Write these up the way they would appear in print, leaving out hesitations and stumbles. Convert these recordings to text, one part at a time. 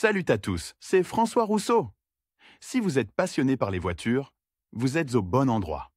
Salut à tous, c'est François Rousseau. Si vous êtes passionné par les voitures, vous êtes au bon endroit.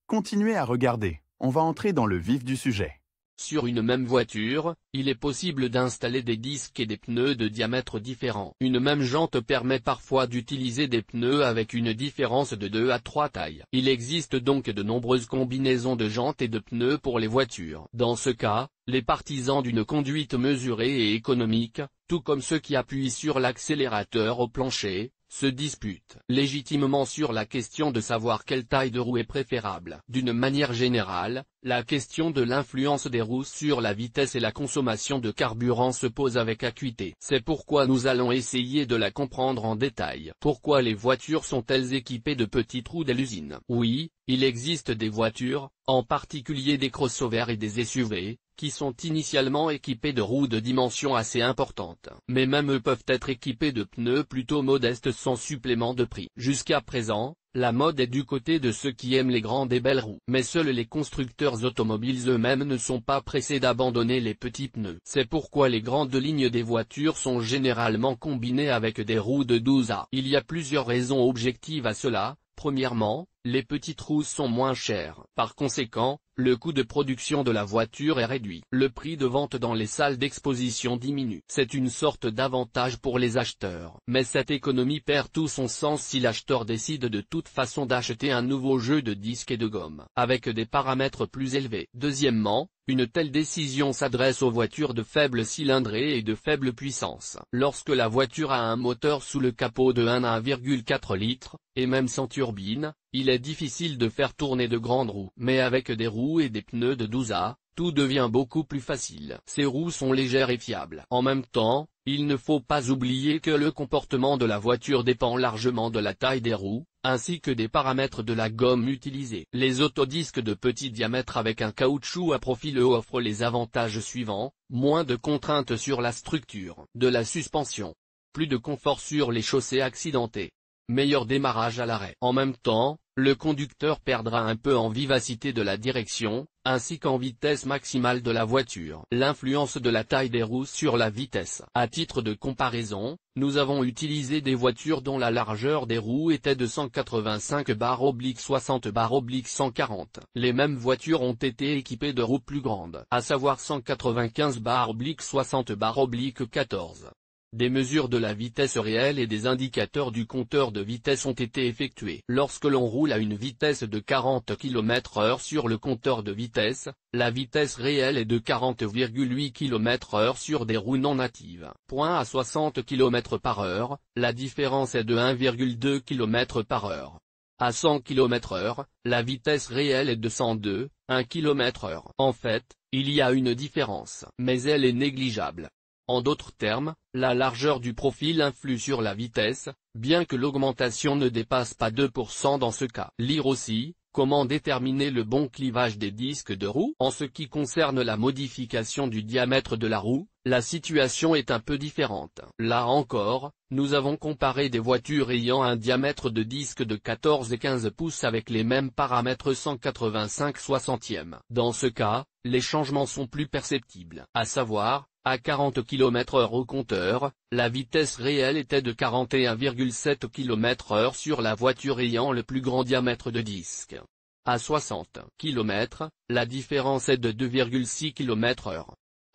Continuez à regarder, on va entrer dans le vif du sujet. Sur une même voiture, il est possible d'installer des disques et des pneus de diamètres différents. Une même jante permet parfois d'utiliser des pneus avec une différence de 2 à 3 tailles. Il existe donc de nombreuses combinaisons de jantes et de pneus pour les voitures. Dans ce cas, les partisans d'une conduite mesurée et économique, tout comme ceux qui appuient sur l'accélérateur au plancher, se disputent légitimement sur la question de savoir quelle taille de roue est préférable. D'une manière générale, la question de l'influence des roues sur la vitesse et la consommation de carburant se pose avec acuité. C'est pourquoi nous allons essayer de la comprendre en détail. Pourquoi les voitures sont-elles équipées de petites roues dès l'usine? Oui, il existe des voitures, en particulier des crossovers et des SUV, qui sont initialement équipés de roues de dimension assez importantes. Mais même eux peuvent être équipés de pneus plutôt modestes sans supplément de prix. Jusqu'à présent, la mode est du côté de ceux qui aiment les grandes et belles roues. Mais seuls les constructeurs automobiles eux-mêmes ne sont pas pressés d'abandonner les petits pneus. C'est pourquoi les grandes lignes des voitures sont généralement combinées avec des roues de 12A. Il y a plusieurs raisons objectives à cela. Premièrement, les petites roues sont moins chères. Par conséquent, le coût de production de la voiture est réduit. Le prix de vente dans les salles d'exposition diminue. C'est une sorte d'avantage pour les acheteurs. Mais cette économie perd tout son sens si l'acheteur décide de toute façon d'acheter un nouveau jeu de disques et de gomme, avec des paramètres plus élevés. Deuxièmement, une telle décision s'adresse aux voitures de faible cylindrée et de faible puissance. Lorsque la voiture a un moteur sous le capot de 1 à 1,4 litres, et même sans turbine, il est difficile de faire tourner de grandes roues. Mais avec des roues et des pneus de 12A, tout devient beaucoup plus facile. Ces roues sont légères et fiables. En même temps, il ne faut pas oublier que le comportement de la voiture dépend largement de la taille des roues, ainsi que des paramètres de la gomme utilisée. Les autodisques de petit diamètre avec un caoutchouc à profil offrent les avantages suivants: moins de contraintes sur la structure de la suspension, plus de confort sur les chaussées accidentées, meilleur démarrage à l'arrêt. En même temps, le conducteur perdra un peu en vivacité de la direction, ainsi qu'en vitesse maximale de la voiture. L'influence de la taille des roues sur la vitesse. À titre de comparaison, nous avons utilisé des voitures dont la largeur des roues était de 185/60/140. Les mêmes voitures ont été équipées de roues plus grandes, à savoir 195/60/14. Des mesures de la vitesse réelle et des indicateurs du compteur de vitesse ont été effectués. Lorsque l'on roule à une vitesse de 40 km/h sur le compteur de vitesse, la vitesse réelle est de 40,8 km/h sur des roues non natives. À 60 km/h, la différence est de 1,2 km/h. À 100 km/h, la vitesse réelle est de 102,1 km/h. En fait, il y a une différence, mais elle est négligeable. En d'autres termes, la largeur du profil influe sur la vitesse, bien que l'augmentation ne dépasse pas 2% dans ce cas. Lire aussi, comment déterminer le bon clivage des disques de roue? En ce qui concerne la modification du diamètre de la roue, la situation est un peu différente. Là encore, nous avons comparé des voitures ayant un diamètre de disque de 14 et 15 pouces avec les mêmes paramètres 185/60. Dans ce cas, les changements sont plus perceptibles, à savoir, à 40 km/h au compteur, la vitesse réelle était de 41,7 km/h sur la voiture ayant le plus grand diamètre de disque. À 60 km, la différence est de 2,6 km/h.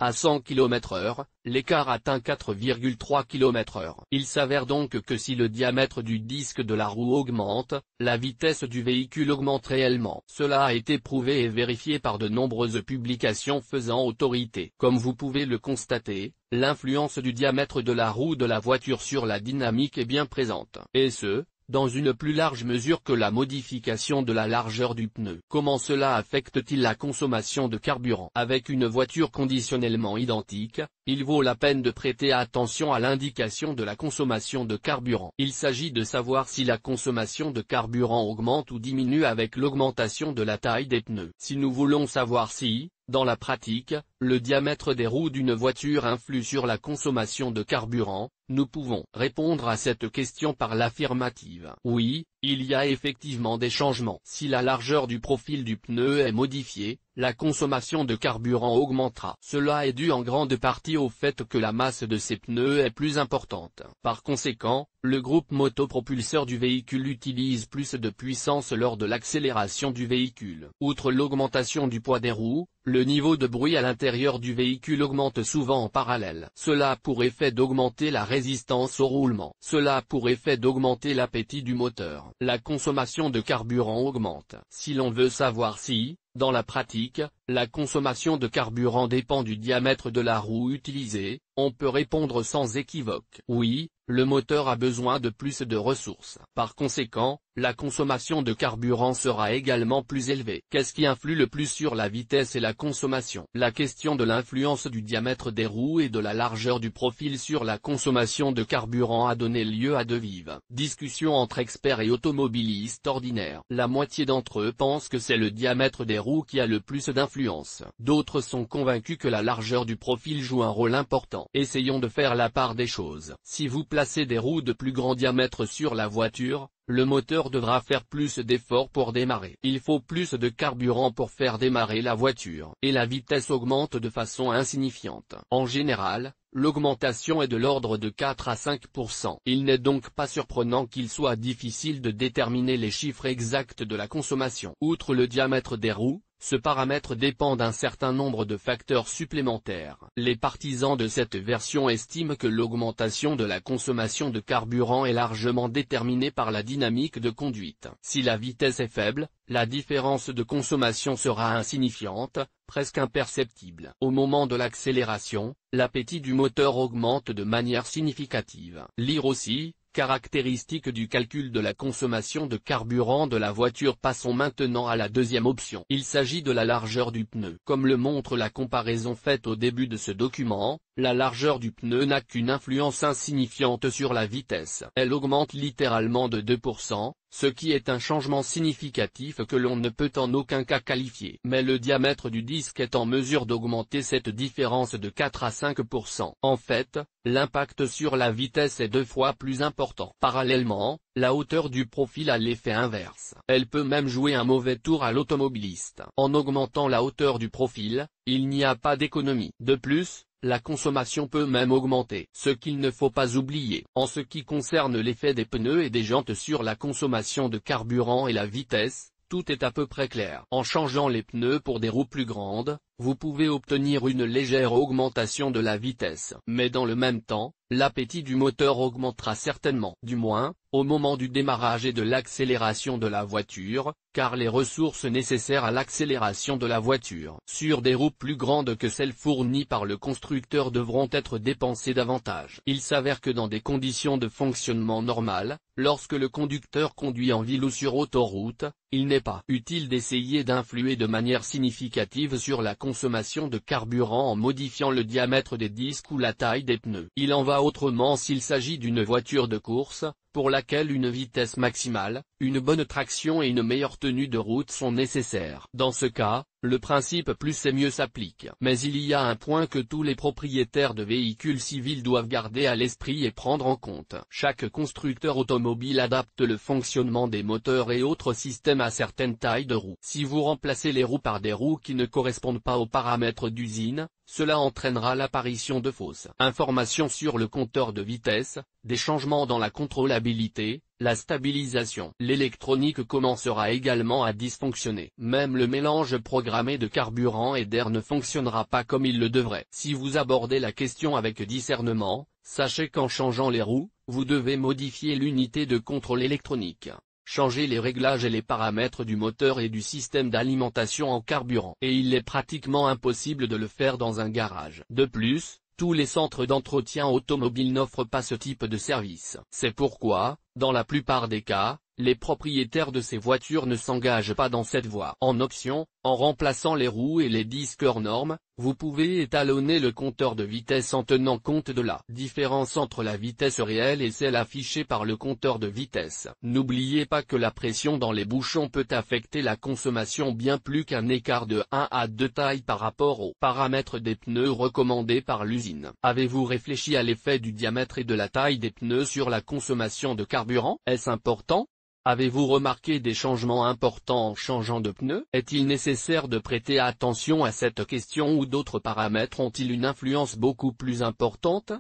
À 100 km/h, l'écart atteint 4,3 km/h. Il s'avère donc que si le diamètre du disque de la roue augmente, la vitesse du véhicule augmente réellement. Cela a été prouvé et vérifié par de nombreuses publications faisant autorité. Comme vous pouvez le constater, l'influence du diamètre de la roue de la voiture sur la dynamique est bien présente. Et ce, dans une plus large mesure que la modification de la largeur du pneu. Comment cela affecte-t-il la consommation de carburant? Avec une voiture conditionnellement identique, il vaut la peine de prêter attention à l'indication de la consommation de carburant. Il s'agit de savoir si la consommation de carburant augmente ou diminue avec l'augmentation de la taille des pneus. Si nous voulons savoir si, dans la pratique, le diamètre des roues d'une voiture influe sur la consommation de carburant, Nous pouvons répondre à cette question par l'affirmative. Oui, il y a effectivement des changements. Si la largeur du profil du pneu est modifiée, la consommation de carburant augmentera. Cela est dû en grande partie au fait que la masse de ces pneus est plus importante. Par conséquent, le groupe motopropulseur du véhicule utilise plus de puissance lors de l'accélération du véhicule. Outre l'augmentation du poids des roues, le niveau de bruit à l'intérieur du véhicule augmente souvent en parallèle. Cela a pour effet d'augmenter la résistance au roulement. Cela a pour effet d'augmenter l'appétit du moteur. La consommation de carburant augmente. Si l'on veut savoir si, dans la pratique, la consommation de carburant dépend du diamètre de la roue utilisée, on peut répondre sans équivoque. Oui, le moteur a besoin de plus de ressources. Par conséquent, la consommation de carburant sera également plus élevée. Qu'est-ce qui influe le plus sur la vitesse et la consommation? La question de l'influence du diamètre des roues et de la largeur du profil sur la consommation de carburant a donné lieu à de vives discussions entre experts et automobilistes ordinaires. La moitié d'entre eux pensent que c'est le diamètre des roues qui a le plus d'influence. D'autres sont convaincus que la largeur du profil joue un rôle important. Essayons de faire la part des choses. Si vous placez des roues de plus grand diamètre sur la voiture, le moteur devra faire plus d'efforts pour démarrer. Il faut plus de carburant pour faire démarrer la voiture. Et la vitesse augmente de façon insignifiante. En général, l'augmentation est de l'ordre de 4 à 5%. Il n'est donc pas surprenant qu'il soit difficile de déterminer les chiffres exacts de la consommation. Outre le diamètre des roues, ce paramètre dépend d'un certain nombre de facteurs supplémentaires. Les partisans de cette version estiment que l'augmentation de la consommation de carburant est largement déterminée par la dynamique de conduite. Si la vitesse est faible, la différence de consommation sera insignifiante, presque imperceptible. Au moment de l'accélération, l'appétit du moteur augmente de manière significative. Lire aussi, caractéristiques du calcul de la consommation de carburant de la voiture. Passons maintenant à la deuxième option. Il s'agit de la largeur du pneu. Comme le montre la comparaison faite au début de ce document, la largeur du pneu n'a qu'une influence insignifiante sur la vitesse. Elle augmente littéralement de 2%, ce qui est un changement significatif que l'on ne peut en aucun cas qualifier. Mais le diamètre du disque est en mesure d'augmenter cette différence de 4 à 5%. En fait, l'impact sur la vitesse est 2 fois plus important. Parallèlement, la hauteur du profil a l'effet inverse. Elle peut même jouer un mauvais tour à l'automobiliste. En augmentant la hauteur du profil, il n'y a pas d'économie. De plus, la consommation peut même augmenter. Ce qu'il ne faut pas oublier, en ce qui concerne l'effet des pneus et des jantes sur la consommation de carburant et la vitesse, tout est à peu près clair. En changeant les pneus pour des roues plus grandes, vous pouvez obtenir une légère augmentation de la vitesse. Mais dans le même temps, l'appétit du moteur augmentera certainement. Du moins, au moment du démarrage et de l'accélération de la voiture, car les ressources nécessaires à l'accélération de la voiture sur des roues plus grandes que celles fournies par le constructeur devront être dépensées davantage. Il s'avère que dans des conditions de fonctionnement normales, lorsque le conducteur conduit en ville ou sur autoroute, il n'est pas utile d'essayer d'influer de manière significative sur la consommation de carburant en modifiant le diamètre des disques ou la taille des pneus. Il en va autrement s'il s'agit d'une voiture de course, pour laquelle une vitesse maximale, une bonne traction et une meilleure tenue de route sont nécessaires. Dans ce cas, le principe plus et mieux s'applique. Mais il y a un point que tous les propriétaires de véhicules civils doivent garder à l'esprit et prendre en compte. Chaque constructeur automobile adapte le fonctionnement des moteurs et autres systèmes à certaines tailles de roues. Si vous remplacez les roues par des roues qui ne correspondent pas aux paramètres d'usine, cela entraînera l'apparition de fausses informations sur le compteur de vitesse, des changements dans la contrôlabilité, la stabilisation. L'électronique commencera également à dysfonctionner. Même le mélange programmé de carburant et d'air ne fonctionnera pas comme il le devrait. Si vous abordez la question avec discernement, sachez qu'en changeant les roues, vous devez modifier l'unité de contrôle électronique. Changer les réglages et les paramètres du moteur et du système d'alimentation en carburant. Et il est pratiquement impossible de le faire dans un garage. De plus, tous les centres d'entretien automobile n'offrent pas ce type de service. C'est pourquoi, Dans la plupart des cas, les propriétaires de ces voitures ne s'engagent pas dans cette voie. En option, en remplaçant les roues et les disques hors normes, vous pouvez étalonner le compteur de vitesse en tenant compte de la différence entre la vitesse réelle et celle affichée par le compteur de vitesse. N'oubliez pas que la pression dans les bouchons peut affecter la consommation bien plus qu'un écart de 1 à 2 tailles par rapport aux paramètres des pneus recommandés par l'usine. Avez-vous réfléchi à l'effet du diamètre et de la taille des pneus sur la consommation de carburant? Est-ce important? Avez-vous remarqué des changements importants en changeant de pneus? Est-il nécessaire de prêter attention à cette question ou d'autres paramètres ont-ils une influence beaucoup plus importante?